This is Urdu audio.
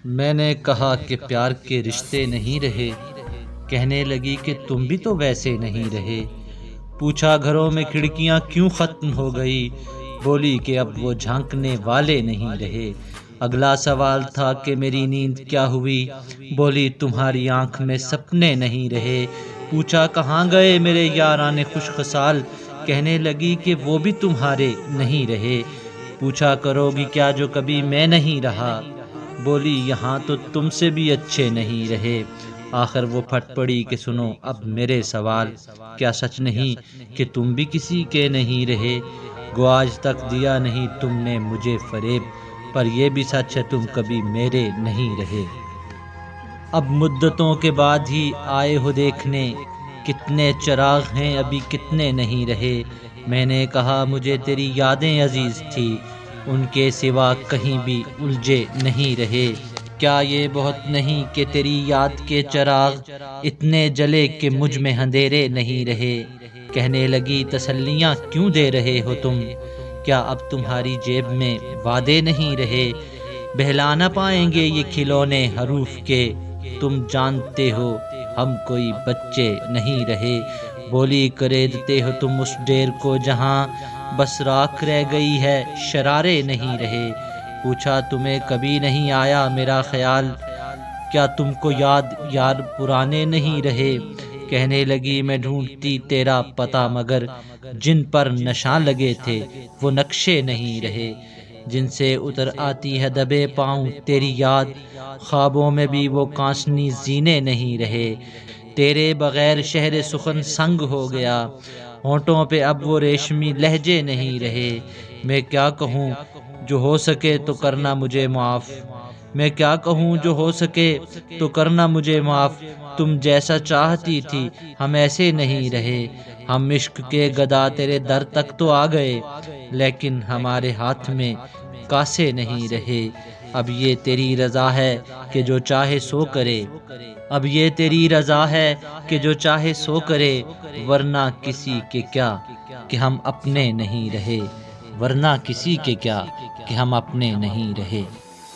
میں نے کہا کہ پیار کے رشتے نہیں رہے، کہنے لگی کہ تم بھی تو ویسے نہیں رہے۔ پوچھا گھروں میں کھڑکیاں کیوں ختم ہو گئی، بولی کہ اب وہ جھانکنے والے نہیں رہے۔ اگلا سوال تھا کہ میری نیند کیا ہوئی، بولی تمہاری آنکھ میں سپنے نہیں رہے۔ پوچھا کہاں گئے میرے یاراں خوش خصال، کہنے لگی کہ وہ بھی تمہارے نہیں رہے۔ پوچھا کرو گی کیا جو کبھی میں نہیں رہا، بولی یہاں تو تم سے بھی اچھے نہیں رہے۔ آخر وہ پھٹ پڑی کہ سنو اب میرے سوال، کیا سچ نہیں کہ تم بھی کسی کے نہیں رہے؟ گو آج تک دیا نہیں تم نے مجھے فریب، پر یہ بھی سچ ہے تم کبھی میرے نہیں رہے۔ اب مدتوں کے بعد ہی آئے ہو دیکھنے، کتنے چراغ ہیں ابھی کتنے نہیں رہے۔ میں نے کہا مجھے تیری یادیں عزیز تھی، ان کے سوا کہیں بھی الجھے نہیں رہے۔ کیا یہ بہت نہیں کہ تیری یاد کے چراغ اتنے جلے کہ مجھ میں اندھیرے نہیں رہے؟ کہنے لگی تسلیاں کیوں دے رہے ہو تم، کیا اب تمہاری جیب میں وعدے نہیں رہے؟ بہلا نہ پائیں گے یہ کھلونے حروف کے، تم جانتے ہو ہم کوئی بچے نہیں رہے۔ بولی خریدتے ہو تم اس ڈیر کو جہاں بس راکھ رہ گئی ہے شرارے نہیں رہے۔ پوچھا تمہیں کبھی نہیں آیا میرا خیال، کیا تم کو یاد یار پرانے نہیں رہے؟ کہنے لگی میں ڈھونڈتی تیرا پتہ مگر جن پر نشاں لگے تھے وہ نقشے نہیں رہے۔ جن سے اتر آتی ہے دبے پاؤں تیری یاد، خوابوں میں بھی وہ کانسنی زینے نہیں رہے۔ تیرے بغیر شہر سخن سنگ ہو گیا، ہونٹوں پہ اب وہ ریشمی لہجے نہیں رہے۔ میں کیا کہوں جو ہو سکے تو کرنا مجھے معاف، میں کیا کہوں جو ہو سکے تو کرنا مجھے معاف۔ تم جیسا چاہتی تھی ہم ایسے نہیں رہے، ہم عشق کے گدا تیرے در تک تو آ گئے، لیکن ہمارے ہاتھ میں کاسے نہیں رہے۔ اب یہ تیری رضا ہے کہ جو چاہے سو کرے، اب یہ تیری رضا ہے کہ جو چاہے سو کرے، ورنہ کسی کے کیا کہ ہم اپنے نہیں رہے، ورنہ کسی کے کیا کہ ہم اپنے نہیں رہے۔